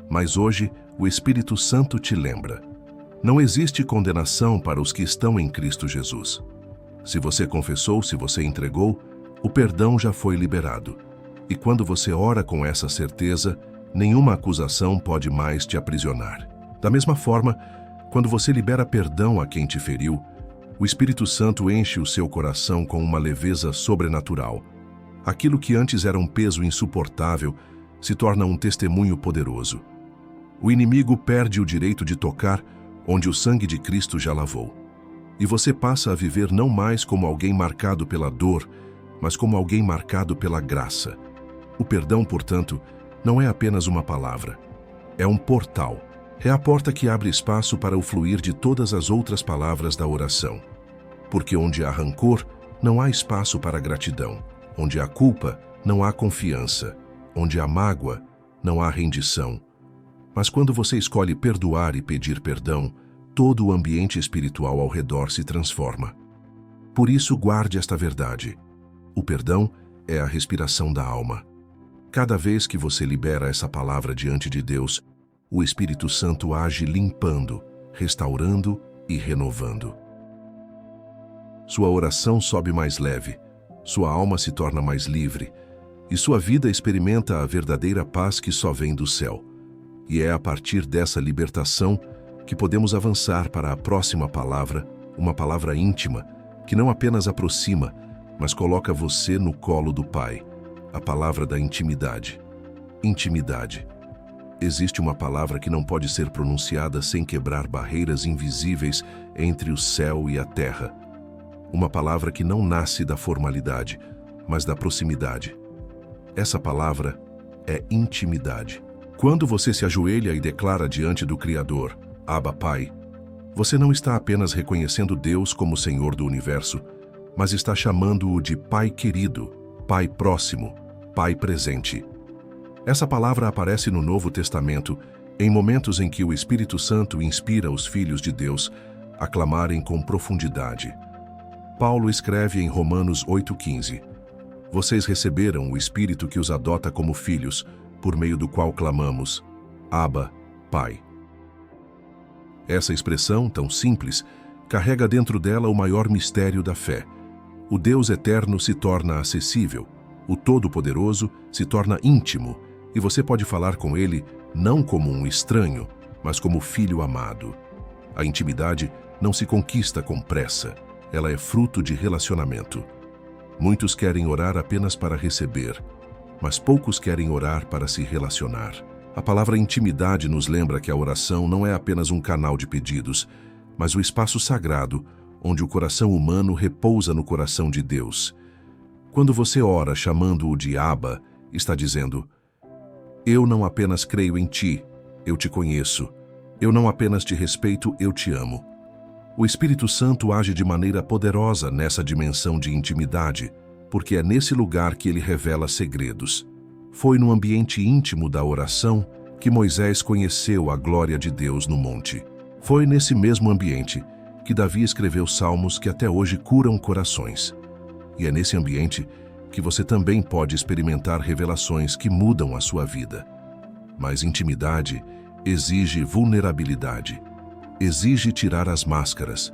Mas hoje o Espírito Santo te lembra: não existe condenação para os que estão em Cristo Jesus. Se você confessou, se você entregou, o perdão já foi liberado. E quando você ora com essa certeza, nenhuma acusação pode mais te aprisionar. Da mesma forma, quando você libera perdão a quem te feriu, o Espírito Santo enche o seu coração com uma leveza sobrenatural. Aquilo que antes era um peso insuportável se torna um testemunho poderoso. O inimigo perde o direito de tocar onde o sangue de Cristo já lavou. E você passa a viver não mais como alguém marcado pela dor, mas como alguém marcado pela graça. O perdão, portanto, não é apenas uma palavra. É um portal. É a porta que abre espaço para o fluir de todas as outras palavras da oração. Porque onde há rancor, não há espaço para gratidão. Onde há culpa, não há confiança. Onde há mágoa, não há rendição. Mas quando você escolhe perdoar e pedir perdão, todo o ambiente espiritual ao redor se transforma. Por isso, guarde esta verdade. O perdão é a respiração da alma. Cada vez que você libera essa palavra diante de Deus, o Espírito Santo age limpando, restaurando e renovando. Sua oração sobe mais leve, sua alma se torna mais livre e sua vida experimenta a verdadeira paz que só vem do céu. E é a partir dessa libertação que podemos avançar para a próxima palavra, uma palavra íntima, que não apenas aproxima, mas coloca você no colo do Pai. A palavra da intimidade. Intimidade. Existe uma palavra que não pode ser pronunciada sem quebrar barreiras invisíveis entre o céu e a terra. Uma palavra que não nasce da formalidade, mas da proximidade. Essa palavra é intimidade. Quando você se ajoelha e declara diante do Criador, Abba, Pai, você não está apenas reconhecendo Deus como Senhor do universo, mas está chamando-o de Pai querido, Pai próximo, Pai presente. Essa palavra aparece no Novo Testamento em momentos em que o Espírito Santo inspira os filhos de Deus a clamarem com profundidade. Paulo escreve em Romanos 8,15: Vocês receberam o Espírito que os adota como filhos, por meio do qual clamamos, Abba, Pai. Essa expressão, tão simples, carrega dentro dela o maior mistério da fé. O Deus eterno se torna acessível, o Todo-Poderoso se torna íntimo, e você pode falar com Ele não como um estranho, mas como filho amado. A intimidade não se conquista com pressa, ela é fruto de relacionamento. Muitos querem orar apenas para receber, mas poucos querem orar para se relacionar. A palavra intimidade nos lembra que a oração não é apenas um canal de pedidos, mas o espaço sagrado onde o coração humano repousa no coração de Deus. Quando você ora chamando-o de Abba, está dizendo: Eu não apenas creio em ti, eu te conheço. Eu não apenas te respeito, eu te amo. O Espírito Santo age de maneira poderosa nessa dimensão de intimidade, porque é nesse lugar que ele revela segredos. Foi no ambiente íntimo da oração que Moisés conheceu a glória de Deus no monte. Foi nesse mesmo ambiente que Davi escreveu salmos que até hoje curam corações. E é nesse ambiente que você também pode experimentar revelações que mudam a sua vida. Mas intimidade exige vulnerabilidade, exige tirar as máscaras.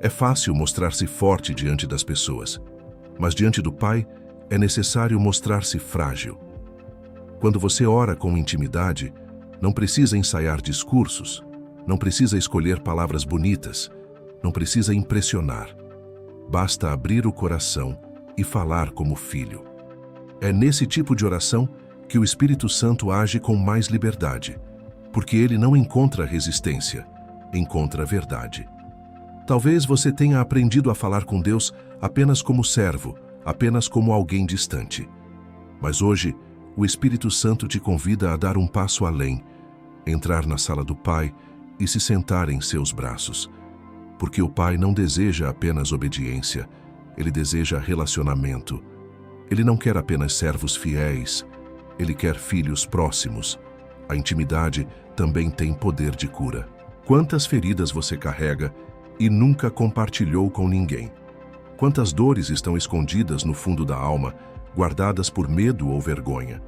É fácil mostrar-se forte diante das pessoas, mas diante do Pai é necessário mostrar-se frágil. Quando você ora com intimidade, não precisa ensaiar discursos, não precisa escolher palavras bonitas, não precisa impressionar. Basta abrir o coração e falar como filho. É nesse tipo de oração que o Espírito Santo age com mais liberdade, porque ele não encontra resistência, encontra verdade. Talvez você tenha aprendido a falar com Deus apenas como servo, apenas como alguém distante. Mas hoje, o Espírito Santo te convida a dar um passo além, entrar na sala do Pai e se sentar em seus braços. Porque o Pai não deseja apenas obediência, ele deseja relacionamento. Ele não quer apenas servos fiéis, ele quer filhos próximos. A intimidade também tem poder de cura. Quantas feridas você carrega e nunca compartilhou com ninguém? Quantas dores estão escondidas no fundo da alma, guardadas por medo ou vergonha?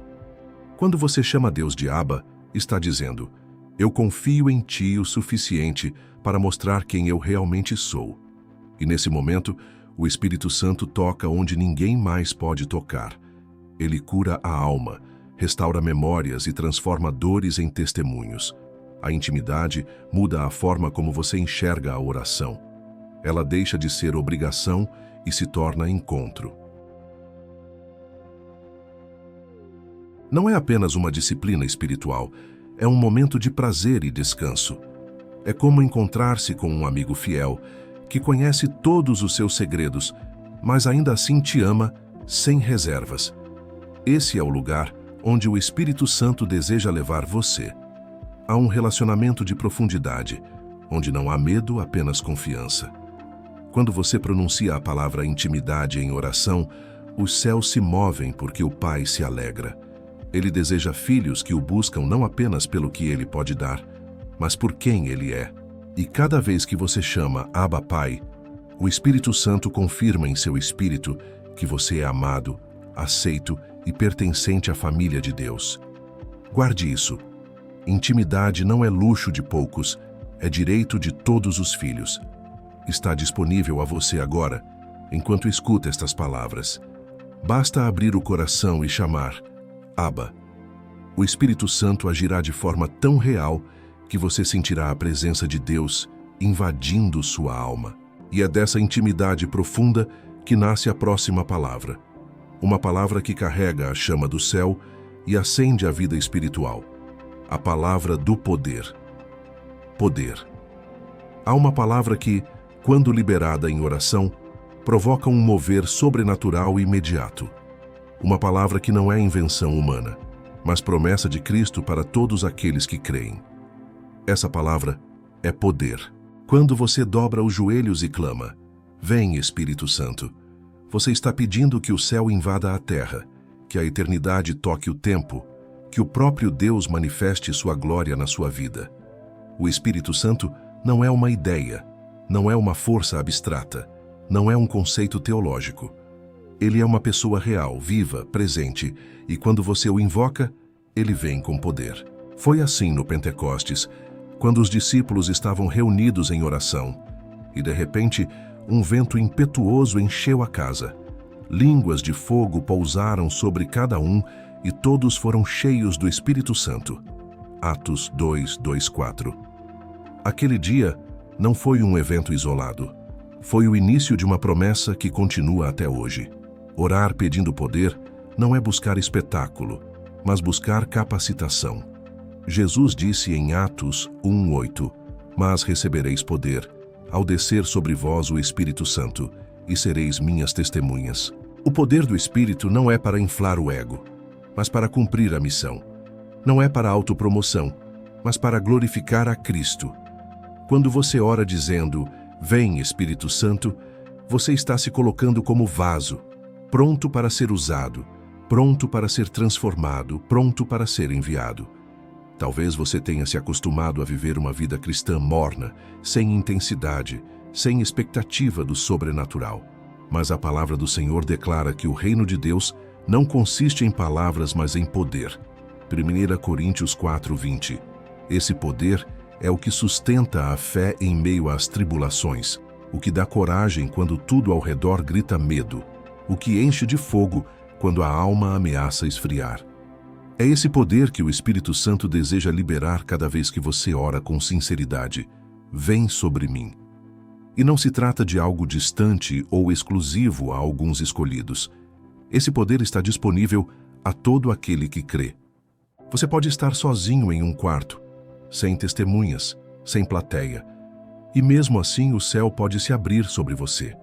Quando você chama Deus de Abba, está dizendo: eu confio em ti o suficiente para mostrar quem eu realmente sou. E nesse momento, o Espírito Santo toca onde ninguém mais pode tocar. Ele cura a alma, restaura memórias e transforma dores em testemunhos. A intimidade muda a forma como você enxerga a oração. Ela deixa de ser obrigação e se torna encontro. Não é apenas uma disciplina espiritual, é um momento de prazer e descanso. É como encontrar-se com um amigo fiel, que conhece todos os seus segredos, mas ainda assim te ama sem reservas. Esse é o lugar onde o Espírito Santo deseja levar você. Há um relacionamento de profundidade, onde não há medo, apenas confiança. Quando você pronuncia a palavra intimidade em oração, os céus se movem porque o Pai se alegra. Ele deseja filhos que o buscam não apenas pelo que ele pode dar, mas por quem ele é. E cada vez que você chama Abba Pai, o Espírito Santo confirma em seu espírito que você é amado, aceito e pertencente à família de Deus. Guarde isso. Intimidade não é luxo de poucos, é direito de todos os filhos. Está disponível a você agora, enquanto escuta estas palavras. Basta abrir o coração e chamar Abba. O Espírito Santo agirá de forma tão real que você sentirá a presença de Deus invadindo sua alma. E é dessa intimidade profunda que nasce a próxima palavra. Uma palavra que carrega a chama do céu e acende a vida espiritual. A palavra do poder. Poder. Há uma palavra que, quando liberada em oração, provoca um mover sobrenatural e imediato. Uma palavra que não é invenção humana, mas promessa de Cristo para todos aqueles que creem. Essa palavra é poder. Quando você dobra os joelhos e clama, "Vem, Espírito Santo", você está pedindo que o céu invada a terra, que a eternidade toque o tempo, que o próprio Deus manifeste sua glória na sua vida. O Espírito Santo não é uma ideia, não é uma força abstrata, não é um conceito teológico. Ele é uma pessoa real, viva, presente, e quando você o invoca, ele vem com poder. Foi assim no Pentecostes, quando os discípulos estavam reunidos em oração, e de repente, um vento impetuoso encheu a casa. Línguas de fogo pousaram sobre cada um, e todos foram cheios do Espírito Santo. Atos 2:4. Aquele dia não foi um evento isolado. Foi o início de uma promessa que continua até hoje. Orar pedindo poder não é buscar espetáculo, mas buscar capacitação. Jesus disse em Atos 1:8, "Mas recebereis poder, ao descer sobre vós o Espírito Santo, e sereis minhas testemunhas." O poder do Espírito não é para inflar o ego, mas para cumprir a missão. Não é para autopromoção, mas para glorificar a Cristo. Quando você ora dizendo, "Vem, Espírito Santo", você está se colocando como vaso, pronto para ser usado, pronto para ser transformado, pronto para ser enviado. Talvez você tenha se acostumado a viver uma vida cristã morna, sem intensidade, sem expectativa do sobrenatural. Mas a palavra do Senhor declara que o reino de Deus não consiste em palavras, mas em poder. 1 Coríntios 4:20. Esse poder é o que sustenta a fé em meio às tribulações, o que dá coragem quando tudo ao redor grita medo, o que enche de fogo quando a alma ameaça esfriar. É esse poder que o Espírito Santo deseja liberar cada vez que você ora com sinceridade. "Vem sobre mim." E não se trata de algo distante ou exclusivo a alguns escolhidos. Esse poder está disponível a todo aquele que crê. Você pode estar sozinho em um quarto, sem testemunhas, sem plateia, e mesmo assim o céu pode se abrir sobre você.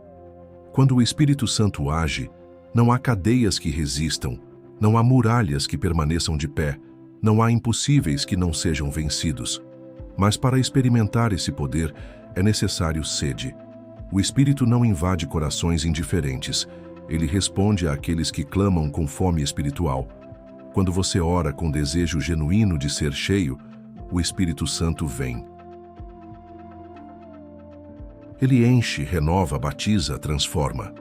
Quando o Espírito Santo age, não há cadeias que resistam, não há muralhas que permaneçam de pé, não há impossíveis que não sejam vencidos. Mas para experimentar esse poder, é necessário sede. O Espírito não invade corações indiferentes, ele responde àqueles que clamam com fome espiritual. Quando você ora com desejo genuíno de ser cheio, o Espírito Santo vem. Ele enche, renova, batiza, transforma.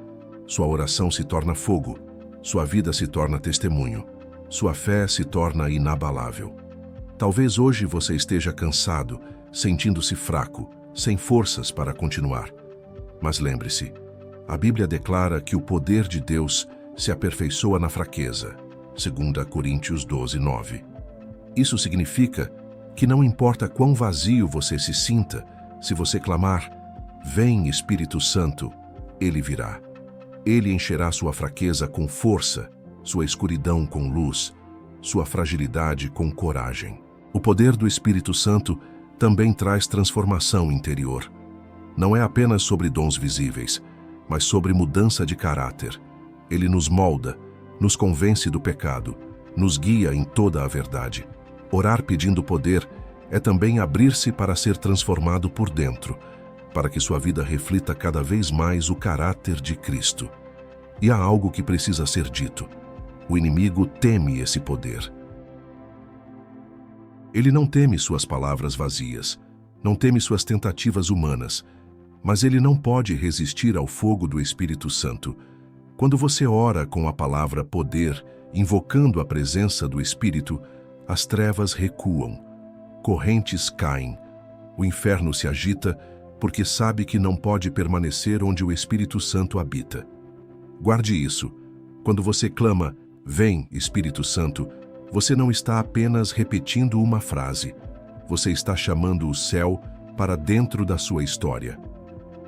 Sua oração se torna fogo, sua vida se torna testemunho, sua fé se torna inabalável. Talvez hoje você esteja cansado, sentindo-se fraco, sem forças para continuar. Mas lembre-se, a Bíblia declara que o poder de Deus se aperfeiçoa na fraqueza. 2 Coríntios 12:9. Isso significa que não importa quão vazio você se sinta, se você clamar, "Vem, Espírito Santo", ele virá. Ele encherá sua fraqueza com força, sua escuridão com luz, sua fragilidade com coragem. O poder do Espírito Santo também traz transformação interior. Não é apenas sobre dons visíveis, mas sobre mudança de caráter. Ele nos molda, nos convence do pecado, nos guia em toda a verdade. Orar pedindo poder é também abrir-se para ser transformado por dentro, para que sua vida reflita cada vez mais o caráter de Cristo. E há algo que precisa ser dito. O inimigo teme esse poder. Ele não teme suas palavras vazias, não teme suas tentativas humanas, mas ele não pode resistir ao fogo do Espírito Santo. Quando você ora com a palavra poder, invocando a presença do Espírito, as trevas recuam, correntes caem, o inferno se agita porque sabe que não pode permanecer onde o Espírito Santo habita. Guarde isso. Quando você clama, "Vem, Espírito Santo", você não está apenas repetindo uma frase. Você está chamando o céu para dentro da sua história.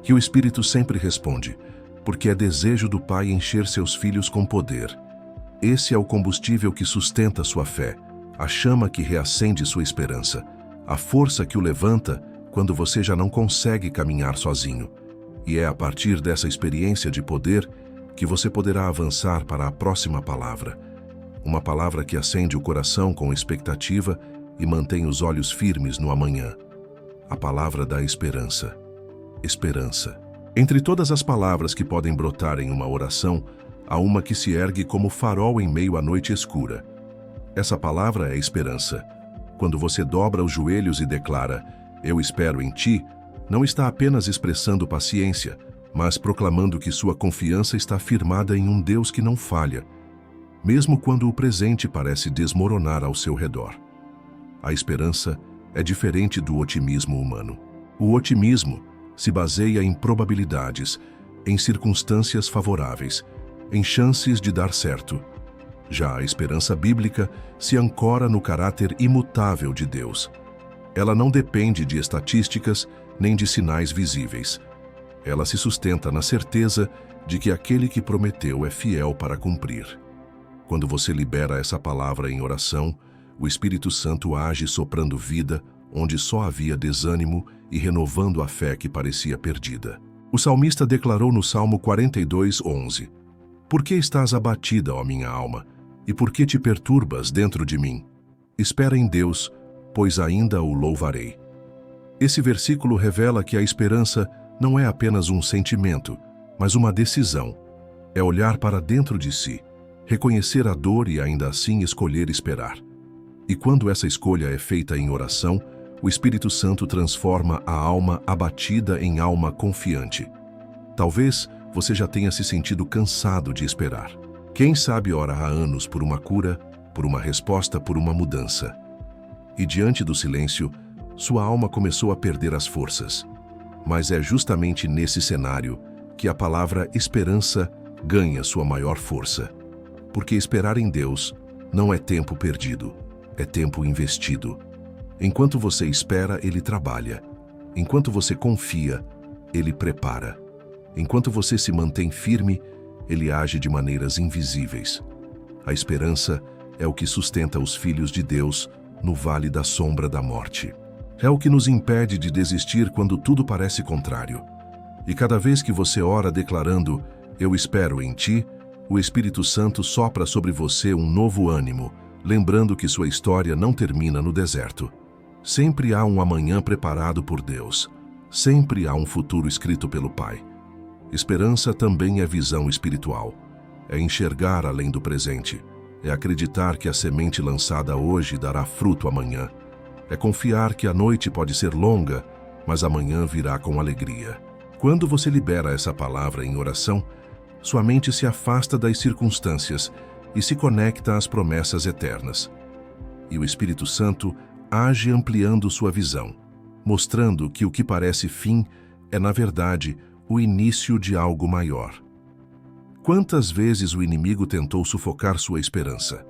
Que o Espírito sempre responde, porque é desejo do Pai encher seus filhos com poder. Esse é o combustível que sustenta sua fé, a chama que reacende sua esperança, a força que o levanta quando você já não consegue caminhar sozinho. E é a partir dessa experiência de poder que você poderá avançar para a próxima palavra. Uma palavra que acende o coração com expectativa e mantém os olhos firmes no amanhã. A palavra da esperança. Esperança. Entre todas as palavras que podem brotar em uma oração, há uma que se ergue como farol em meio à noite escura. Essa palavra é esperança. Quando você dobra os joelhos e declara, "Eu espero em ti", não está apenas expressando paciência, mas proclamando que sua confiança está firmada em um Deus que não falha, mesmo quando o presente parece desmoronar ao seu redor. A esperança é diferente do otimismo humano. O otimismo se baseia em probabilidades, em circunstâncias favoráveis, em chances de dar certo. Já a esperança bíblica se ancora no caráter imutável de Deus. Ela não depende de estatísticas nem de sinais visíveis. Ela se sustenta na certeza de que aquele que prometeu é fiel para cumprir. Quando você libera essa palavra em oração, o Espírito Santo age soprando vida onde só havia desânimo e renovando a fé que parecia perdida. O salmista declarou no Salmo 42:11, "Por que estás abatida, ó minha alma? E por que te perturbas dentro de mim? Espera em Deus, pois ainda o louvarei." Esse versículo revela que a esperança não é apenas um sentimento, mas uma decisão. É olhar para dentro de si, reconhecer a dor e ainda assim escolher esperar. E quando essa escolha é feita em oração, o Espírito Santo transforma a alma abatida em alma confiante. Talvez você já tenha se sentido cansado de esperar. Quem sabe ora há anos por uma cura, por uma resposta, por uma mudança. E diante do silêncio, sua alma começou a perder as forças. Mas é justamente nesse cenário que a palavra esperança ganha sua maior força. Porque esperar em Deus não é tempo perdido, é tempo investido. Enquanto você espera, Ele trabalha. Enquanto você confia, Ele prepara. Enquanto você se mantém firme, Ele age de maneiras invisíveis. A esperança é o que sustenta os filhos de Deus no vale da sombra da morte. É o que nos impede de desistir quando tudo parece contrário. E cada vez que você ora declarando, "Eu espero em ti", o Espírito Santo sopra sobre você um novo ânimo, lembrando que sua história não termina no deserto. Sempre há um amanhã preparado por Deus. Sempre há um futuro escrito pelo Pai. Esperança também é visão espiritual. É enxergar além do presente. É acreditar que a semente lançada hoje dará fruto amanhã. É confiar que a noite pode ser longa, mas amanhã virá com alegria. Quando você libera essa palavra em oração, sua mente se afasta das circunstâncias e se conecta às promessas eternas. E o Espírito Santo age ampliando sua visão, mostrando que o que parece fim é, na verdade, o início de algo maior. Quantas vezes o inimigo tentou sufocar sua esperança?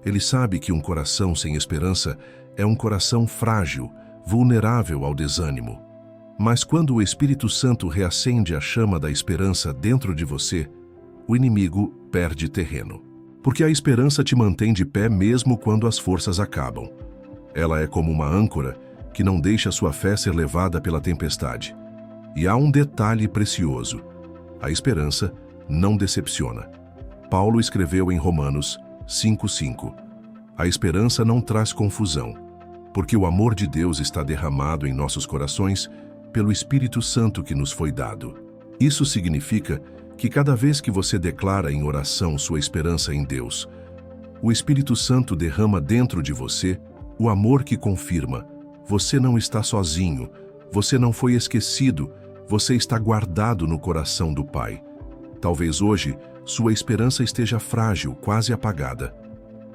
Ele sabe que um coração sem esperança é um coração frágil, vulnerável ao desânimo. Mas quando o Espírito Santo reacende a chama da esperança dentro de você, o inimigo perde terreno. Porque a esperança te mantém de pé mesmo quando as forças acabam. Ela é como uma âncora que não deixa sua fé ser levada pela tempestade. E há um detalhe precioso: a esperança não decepciona. Paulo escreveu em Romanos 5:5: a esperança não traz confusão, porque o amor de Deus está derramado em nossos corações pelo Espírito Santo que nos foi dado. Isso significa que cada vez que você declara em oração sua esperança em Deus, o Espírito Santo derrama dentro de você o amor que confirma: você não está sozinho, você não foi esquecido, você está guardado no coração do Pai. Talvez hoje sua esperança esteja frágil, quase apagada.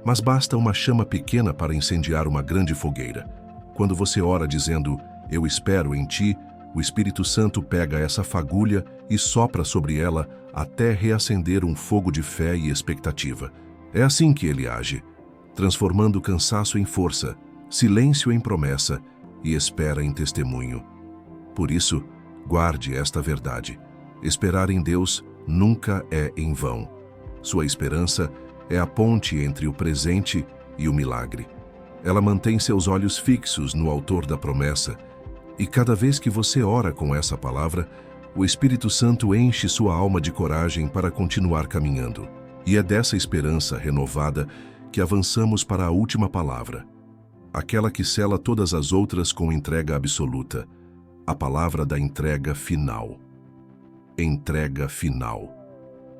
Mas basta uma chama pequena para incendiar uma grande fogueira. Quando você ora dizendo, eu espero em ti, o Espírito Santo pega essa fagulha e sopra sobre ela até reacender um fogo de fé e expectativa. É assim que ele age, transformando cansaço em força, silêncio em promessa e espera em testemunho. Por isso, guarde esta verdade: esperar em Deus nunca é em vão. Sua esperança é a ponte entre o presente e o milagre. Ela mantém seus olhos fixos no autor da promessa, e cada vez que você ora com essa palavra, o Espírito Santo enche sua alma de coragem para continuar caminhando. E é dessa esperança renovada que avançamos para a última palavra, aquela que sela todas as outras com entrega absoluta, a palavra da entrega final. Entrega final.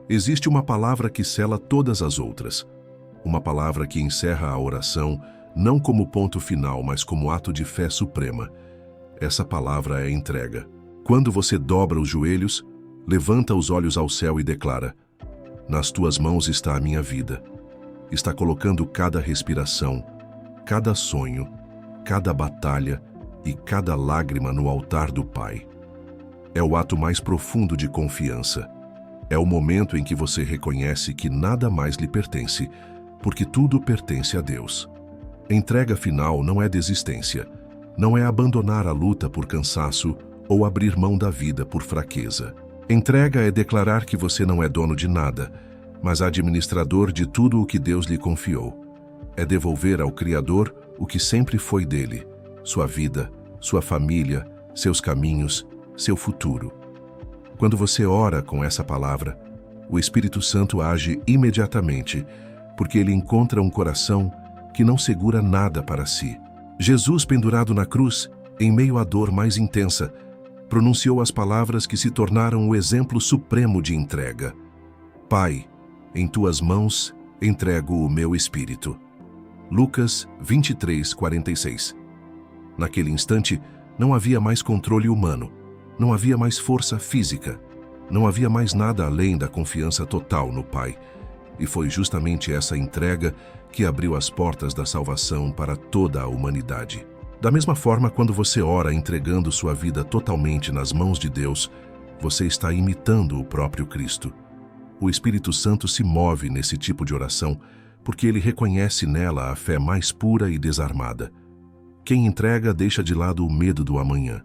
Existe uma palavra que sela todas as outras, uma palavra que encerra a oração não como ponto final, mas como ato de fé suprema. Essa palavra é entrega. Quando você dobra os joelhos, levanta os olhos ao céu e declara: nas tuas mãos está a minha vida. Está colocando cada respiração, cada sonho, cada batalha e cada lágrima no altar do Pai. É o ato mais profundo de confiança. É o momento em que você reconhece que nada mais lhe pertence, porque tudo pertence a Deus. Entrega final não é desistência, não é abandonar a luta por cansaço ou abrir mão da vida por fraqueza. Entrega é declarar que você não é dono de nada, mas administrador de tudo o que Deus lhe confiou. É devolver ao Criador o que sempre foi dele: sua vida, sua família, seus caminhos, seu futuro. Quando você ora com essa palavra, o Espírito Santo age imediatamente, porque ele encontra um coração que não segura nada para si. Jesus, pendurado na cruz, em meio à dor mais intensa, pronunciou as palavras que se tornaram o exemplo supremo de entrega: Pai, em tuas mãos entrego o meu espírito. Lucas 23:46. Naquele instante, não havia mais controle humano, não havia mais força física, não havia mais nada além da confiança total no Pai. E foi justamente essa entrega que abriu as portas da salvação para toda a humanidade. Da mesma forma, quando você ora entregando sua vida totalmente nas mãos de Deus, você está imitando o próprio Cristo. O Espírito Santo se move nesse tipo de oração porque ele reconhece nela a fé mais pura e desarmada. Quem entrega deixa de lado o medo do amanhã,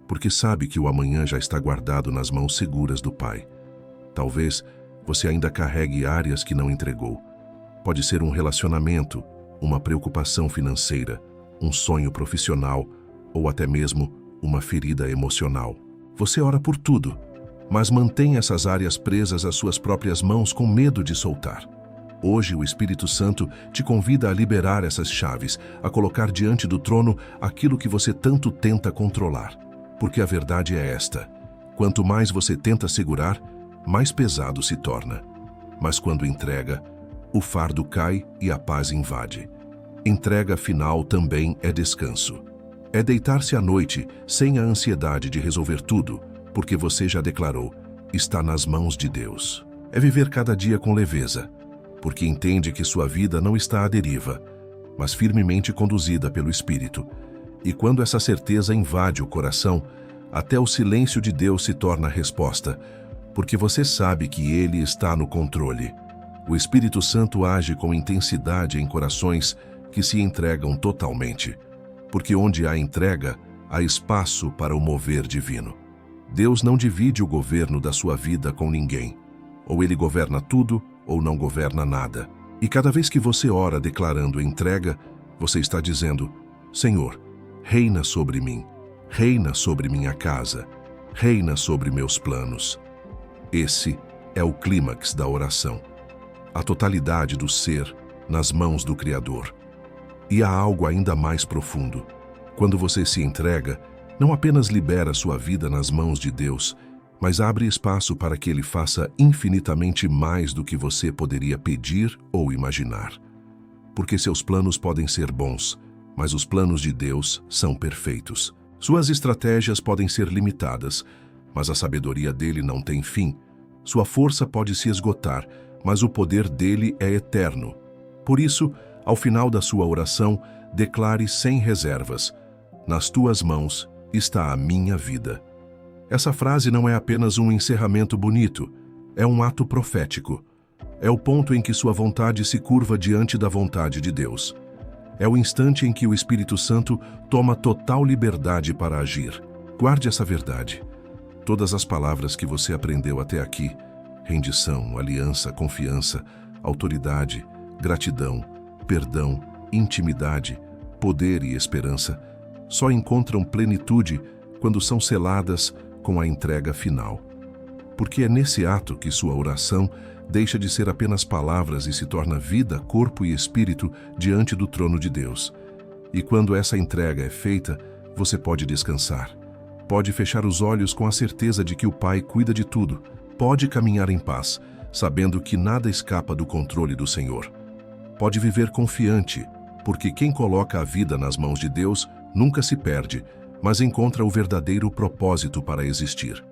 porque sabe que o amanhã já está guardado nas mãos seguras do Pai. Talvez você ainda carregue áreas que não entregou. Pode ser um relacionamento, uma preocupação financeira, um sonho profissional ou até mesmo uma ferida emocional. Você ora por tudo, mas mantém essas áreas presas às suas próprias mãos com medo de soltar. Hoje o Espírito Santo te convida a liberar essas chaves, a colocar diante do trono aquilo que você tanto tenta controlar. Porque a verdade é esta: quanto mais você tenta segurar, mais pesado se torna. Mas quando entrega, o fardo cai e a paz invade. Entrega final também é descanso. É deitar-se à noite sem a ansiedade de resolver tudo, porque você já declarou: está nas mãos de Deus. É viver cada dia com leveza, porque entende que sua vida não está à deriva, mas firmemente conduzida pelo Espírito. E quando essa certeza invade o coração, até o silêncio de Deus se torna a resposta, porque você sabe que Ele está no controle. O Espírito Santo age com intensidade em corações que se entregam totalmente, porque onde há entrega, há espaço para o mover divino. Deus não divide o governo da sua vida com ninguém. Ou ele governa tudo, ou não governa nada. E cada vez que você ora declarando entrega, você está dizendo: Senhor, reina sobre mim, reina sobre minha casa, reina sobre meus planos. Esse é o clímax da oração. A totalidade do ser nas mãos do Criador. E há algo ainda mais profundo. Quando você se entrega, não apenas libera sua vida nas mãos de Deus, mas abre espaço para que Ele faça infinitamente mais do que você poderia pedir ou imaginar. Porque seus planos podem ser bons, mas os planos de Deus são perfeitos. Suas estratégias podem ser limitadas, mas a sabedoria dele não tem fim. Sua força pode se esgotar, mas o poder dele é eterno. Por isso, ao final da sua oração, declare sem reservas: nas tuas mãos está a minha vida. Essa frase não é apenas um encerramento bonito, é um ato profético. É o ponto em que sua vontade se curva diante da vontade de Deus. É o instante em que o Espírito Santo toma total liberdade para agir. Guarde essa verdade. Todas as palavras que você aprendeu até aqui, rendição, aliança, confiança, autoridade, gratidão, perdão, intimidade, poder e esperança, só encontram plenitude quando são seladas com a entrega final. Porque é nesse ato que sua oração deixa de ser apenas palavras e se torna vida, corpo e espírito diante do trono de Deus. E quando essa entrega é feita, você pode descansar. Pode fechar os olhos com a certeza de que o Pai cuida de tudo. Pode caminhar em paz, sabendo que nada escapa do controle do Senhor. Pode viver confiante, porque quem coloca a vida nas mãos de Deus nunca se perde, mas encontra o verdadeiro propósito para existir.